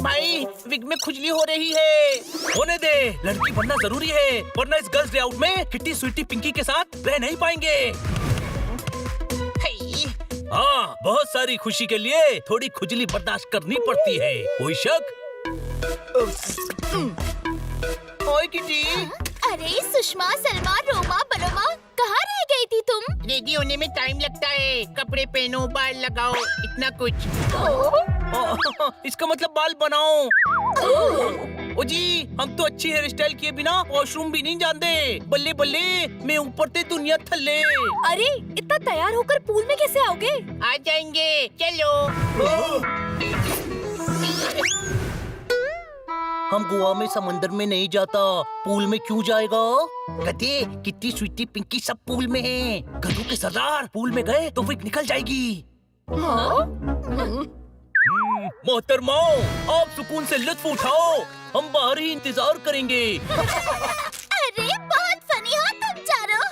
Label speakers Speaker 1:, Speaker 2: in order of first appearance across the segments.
Speaker 1: भाई विग में खुजली हो रही है।
Speaker 2: होने दे, लड़की बनना जरूरी है, वरना इस गर्ल्स डे आउट में किट्टी स्वीटी पिंकी के साथ रह नहीं पाएंगे। हाँ, बहुत सारी खुशी के लिए थोड़ी खुजली बर्दाश्त करनी पड़ती है। कोई शक?
Speaker 1: ओए किटी।
Speaker 3: अरे सुषमा, सलमा, रोमा, बलोमा, कहाँ रह गई थी तुम?
Speaker 1: रेडी होने में टाइम लगता है, कपड़े पहनो, बाल लगाओ, इतना कुछ। इसका मतलब बाल बनाओ। ओ जी, हम तो अच्छी हेयर स्टाइल किए बिना वॉशरूम भी नहीं जानते। बल्ले बल्ले, मैं ऊपर ते दुनिया थल्ले।
Speaker 3: अरे इतना तैयार होकर पूल में कैसे आओगे?
Speaker 1: आ जाएंगे, चलो।
Speaker 2: हम गोवा में समंदर में नहीं जाता, पूल में क्यों जाएगा?
Speaker 1: गधे, किट्टी स्वीटी पिंकी सब पूल में हैं।
Speaker 2: गधों के सरदार, पूल में गए तो विग निकल जाएगी। मोहतरमाओ, आप सुकून से लुत्फ उठाओ, हम बाहर ही इंतजार करेंगे।
Speaker 3: अरे बहुत फनी हो तुम चारों।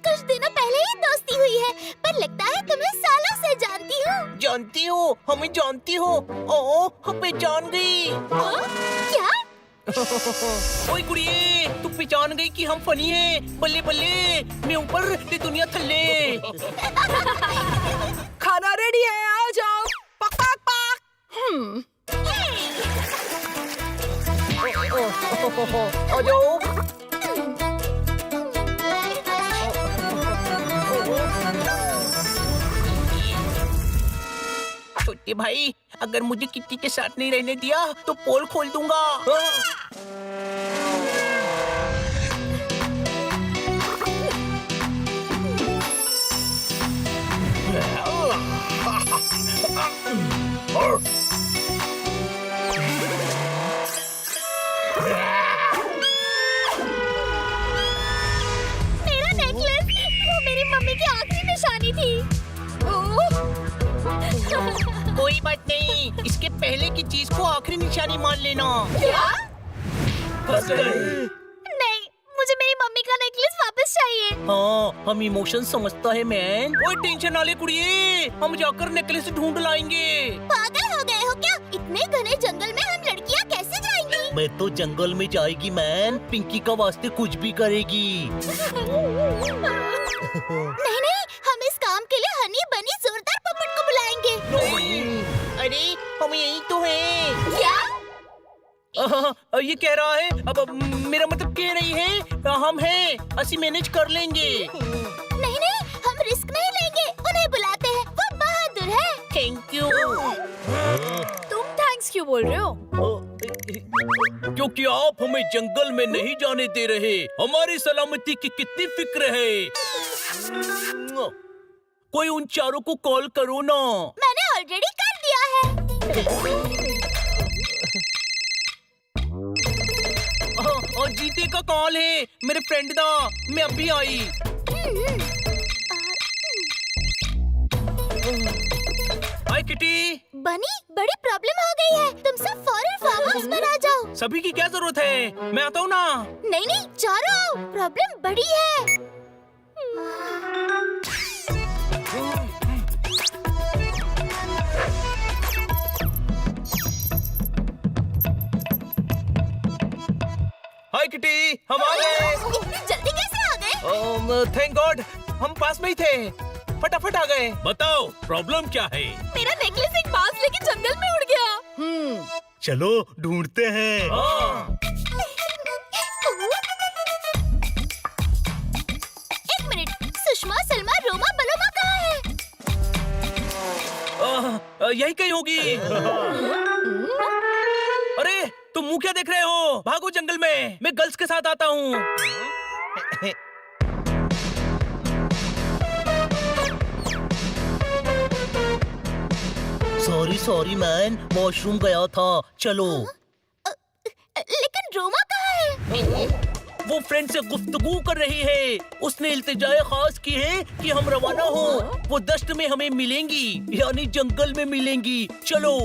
Speaker 3: कुछ दिनों पहले ही दोस्ती हुई है, पर लगता है तुम्हें सालों से जानती हूँ।
Speaker 1: जानती हो, हमें जानती हो। ओ, हम पहचान गई।
Speaker 3: क्या?
Speaker 1: ओए कुड़िए, तू पहचान गई कि हम फनी हैं। बल्ले बल्ले, मैं ऊपर ते दुनिया थल्ले।
Speaker 4: खाना रेडी है, आ जाओ। पक पक पक।
Speaker 1: आ जाओ। छोटे भाई, अगर मुझे किट्टी के साथ नहीं रहने दिया तो पोल खोल दूंगा।
Speaker 3: मेरा नेकलेस, वो मेरी मम्मी की आखिरी निशानी थी।
Speaker 1: कोई बात नहीं, इसके पहले की चीज को आखिरी निशानी मान लेना।
Speaker 3: क्या?
Speaker 2: फंस गए।
Speaker 3: नहीं, मुझे मेरी मम्मी का नेकलेस वापस चाहिए।
Speaker 2: हाँ, हम इमोशन समझता है मैन।
Speaker 1: कोई टेंशन ना ले कुड़िए, हम जाकर नेकलेस ढूंढ लाएंगे।
Speaker 3: पागल हो गए हो क्या? इतने घने जंगल में हम लड़कियाँ कैसे जाएंगी?
Speaker 2: मैं तो जंगल में जाएगी मैन, पिंकी का वास्ते कुछ भी करेगी।
Speaker 3: नहीं नहीं, हम इस काम के लिए हनी बनी जोरदार पपट को बुलाएंगे।
Speaker 1: अरे हम यही तो हैं।
Speaker 3: क्या?
Speaker 1: ये कह रहा है, अब मेरा मतलब कह रही है हम हैं, असी मैनेज कर लेंगे।
Speaker 3: नहीं नहीं, हम रिस्क नहीं लेंगे, उन्हें बुलाते हैं, वो बहादुर है।
Speaker 1: Thank you.
Speaker 3: तुम थैंक्स क्यों बोल रहे हो?
Speaker 2: क्योंकि आप हमें जंगल में नहीं जाने दे रहे। हमारी सलामती की कितनी फिक्र है। कोई उन चारों को कॉल करो ना।
Speaker 3: मैंने ऑलरेडी कर दिया है।
Speaker 1: और जीते का कॉल है, मेरे फ्रेंड दा, मैं अभी आई। हाय किटी।
Speaker 3: बनी, बड़ी प्रॉब्लम हो गई है, तुम सब फौरन फार्म हाउस पर आ जाओ।
Speaker 1: सभी की क्या जरूरत है, मैं आता हूँ ना।
Speaker 3: नहीं नहीं, चारों आओ, प्रॉब्लम बड़ी है।
Speaker 1: हाय किटी, हम आ गए।
Speaker 3: इतनी जल्दी कैसे आ गए?
Speaker 1: थैंक गॉड, हम पास में ही थे, फटाफट आ गए।
Speaker 2: बताओ प्रॉब्लम क्या है?
Speaker 3: मेरा नेकलेस एक बांस लेके जंगल में उड़ गया।
Speaker 2: चलो ढूंढते हैं।
Speaker 3: एक मिनट, सुषमा, सलमा, रोमा, बलोमा कहाँ है?
Speaker 1: यही कहीं होगी। अरे तुम मुंह क्या देख रहे हो? भागो जंगल में, मैं गर्ल्स के साथ आता हूँ।
Speaker 2: सॉरी मैन, वॉशरूम गया था। चलो।
Speaker 3: लेकिन रोमा कहाँ है?
Speaker 2: वो फ्रेंड से गुफ्तगू कर रही है। उसने इल्तिजाए खास की है कि हम रवाना हो। वो दश्त में हमें मिलेंगी, यानी जंगल में मिलेंगी। चलो।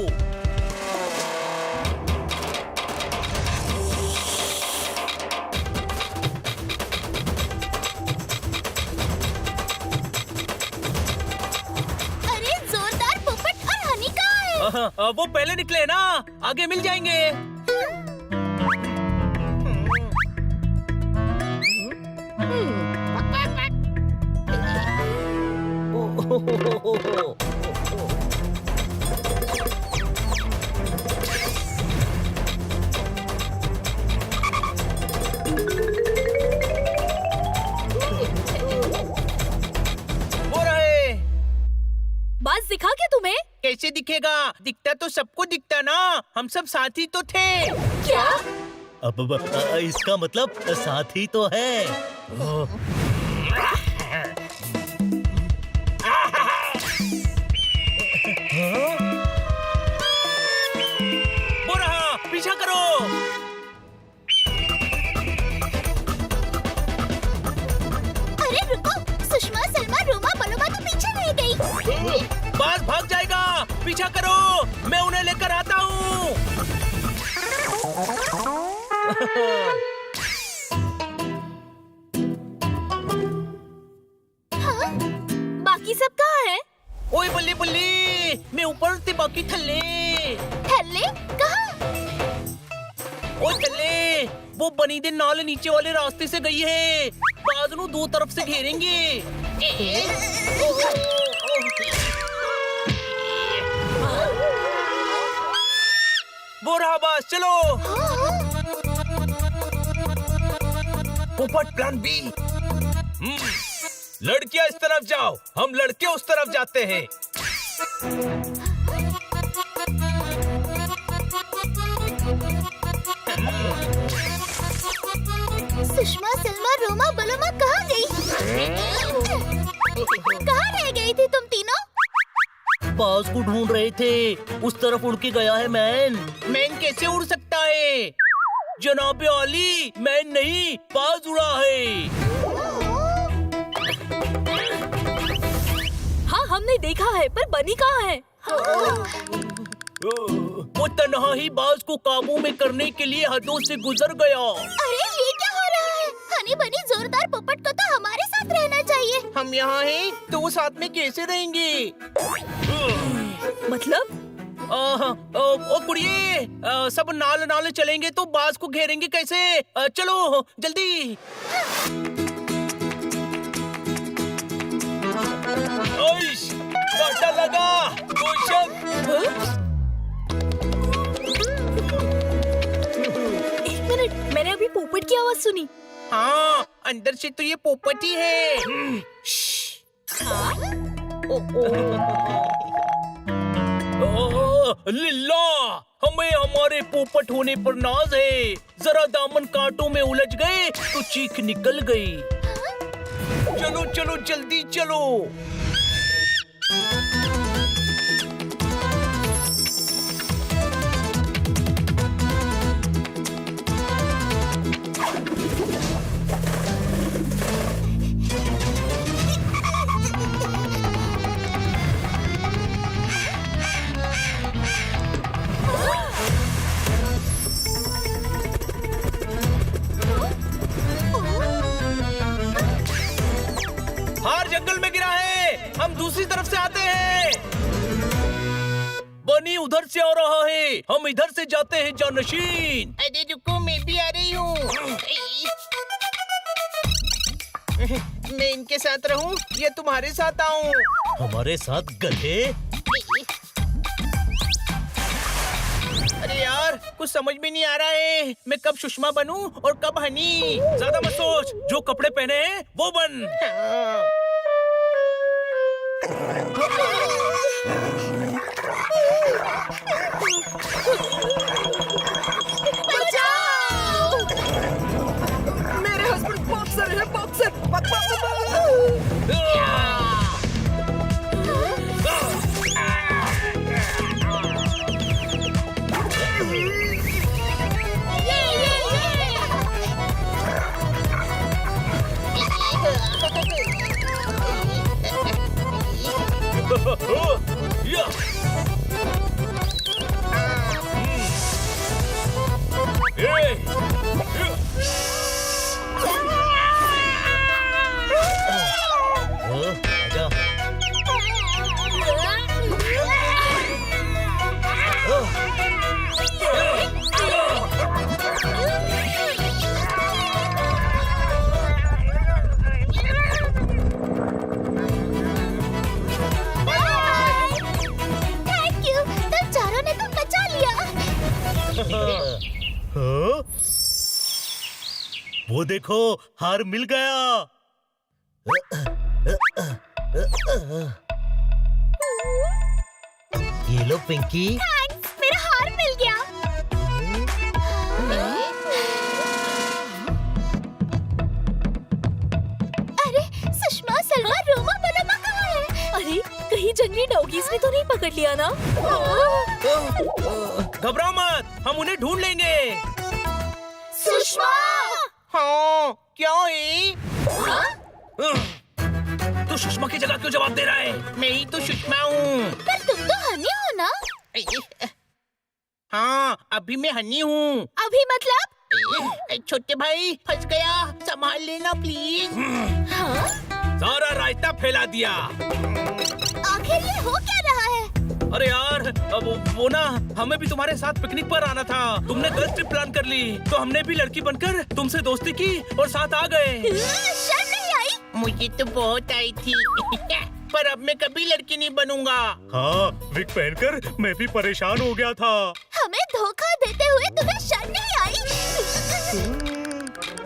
Speaker 3: अरे जोरदार पोपट और हनी कहाँ है?
Speaker 1: वो पहले निकले ना, आगे मिल जाएंगे।
Speaker 4: बाज दिखा क्या तुम्हें?
Speaker 1: कैसे दिखेगा? दिखता तो सबको दिखता ना, हम सब साथी तो थे।
Speaker 4: क्या?
Speaker 2: अब इसका मतलब साथी तो है।
Speaker 1: वो रहा, पीछा करो।
Speaker 3: अरे रुको, सुषमा, सलमा, रोमा, बलोमा तो पीछे रह गई।
Speaker 1: बाज भाग जाएगा, पीछा करो, मैं उन्हें लेकर आता हूँ।
Speaker 3: हाँ?
Speaker 4: बाकी सब कहाँ है?
Speaker 1: ओए बल्ली बल्ली, मैं ऊपर ते बाकी थल्ले।
Speaker 3: थल्ले कहाँ?
Speaker 1: ओए थल्ले, वो बनी दे नाल नीचे वाले रास्ते से गई है। बाज नू दो तरफ से घेरेंगे। वो रहा बाज, चलो। पोपट प्लान बी। लड़कियां इस तरफ जाओ, हम लड़के उस तरफ जाते हैं।
Speaker 3: सुषमा, सलमा, रोमा, बलोमा कहाँ गई? कहाँ रह गई थी तुम तीनों?
Speaker 2: बाज को ढूंढ रहे थे, उस तरफ उड़ के गया है मैन।
Speaker 1: मैन कैसे उड़ सकता है? जनाबे आली, मैन नहीं, बाज उड़ा है।
Speaker 4: हाँ, हमने देखा है, पर बनी कहाँ है?
Speaker 1: वो तन्हा ही बाज को काबू में करने के लिए हदों से गुजर गया।
Speaker 3: अरे ये क्या हो रहा है? हनी बनी जोरदार पोपट को तो हमारे साथ रहना चाहिए।
Speaker 1: हम यहाँ हैं, तो वो साथ में कैसे रहेंगे?
Speaker 4: मतलब?
Speaker 1: ओ कुड़िए, सब नाल नाल चलेंगे तो बाज को घेरेंगे कैसे? चलो जल्दी। ओइश, कांटा लगा,
Speaker 4: एक मिनट, मैंने अभी पोपट की आवाज सुनी।
Speaker 1: हाँ, अंदर से तो ये पोपट ही है। लिल्ला, हमें हमारे पोपट होने पर नाज है। जरा दामन कांटों में उलझ गए तो चीख निकल गई। चलो चलो जल्दी चलो। हार जंगल में गिरा है, हम दूसरी तरफ से आते हैं। बनी उधर से आ रहा है, हम इधर से जाते हैं जानशीन। अरे रुको, मैं भी आ रही हूँ। मैं इनके साथ रहूं या तुम्हारे साथ आऊं?
Speaker 2: हमारे साथ गधे?
Speaker 1: अरे यार, कुछ समझ में नहीं आ रहा है, मैं कब सुषमा बनूं और कब हनी। ज्यादा मत सोच, जो कपड़े पहने हैं वो बन।
Speaker 3: बचाओ!
Speaker 4: मेरे हस्बैंड बॉक्सर है, बॉक्सर।
Speaker 2: आजा। वो देखो, हार मिल गया। ये लो पिंकी।
Speaker 3: थैंक्स, मेरा हार मिल गया। अरे सुषमा, सलमा, रोमा, बलमा कहाँ है?
Speaker 5: अरे कहीं जंगली डॉगीज ने तो नहीं पकड़ लिया ना?
Speaker 1: घबराओ मत, हम उन्हें ढूंढ लेंगे।
Speaker 3: सुषमा!
Speaker 1: हाँ, क्या है? तू सुषमा की जगह क्यों जवाब दे रहा है? मैं ही तो सुषमा हूँ।
Speaker 3: पर तुम तो हनी हो ना?
Speaker 1: हाँ, अभी मैं हनी हूँ।
Speaker 3: अभी मतलब?
Speaker 1: छोटे भाई फंस गया, संभाल लेना प्लीज।
Speaker 3: हाँ?
Speaker 1: सारा रायता फैला दिया।
Speaker 3: आखिर ये हो क्या रहा है?
Speaker 1: अरे यार, अब वो ना, हमें भी तुम्हारे साथ पिकनिक पर आना था। तुमने गलत ट्रिप प्लान कर ली, तो हमने भी लड़की बनकर तुमसे दोस्ती की और साथ आ गए।
Speaker 3: शर्म नहीं आई?
Speaker 1: मुझे तो बहुत आई थी। पर अब मैं कभी लड़की नहीं बनूंगा।
Speaker 2: हाँ, विग पहनकर मैं भी परेशान हो गया था।
Speaker 3: हमें धोखा देते हुए तुम्हें शर्म नहीं आई?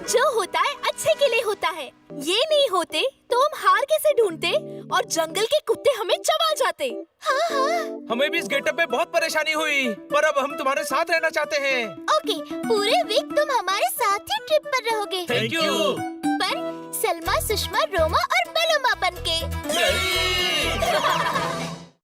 Speaker 5: जो होता है अच्छे के लिए होता है। ये नहीं होते तो हम हार कैसे ढूंढते और जंगल के कुत्ते हमें चबा जाते।
Speaker 3: हाँ हाँ।
Speaker 1: हमें भी इस गेटअप में बहुत परेशानी हुई, पर अब हम तुम्हारे साथ रहना चाहते हैं।
Speaker 3: ओके, पूरे वीक तुम हमारे साथ ही ट्रिप पर रहोगे।
Speaker 1: Thank you.
Speaker 3: पर सलमा, सुषमा, रोमा और बलमा बनके।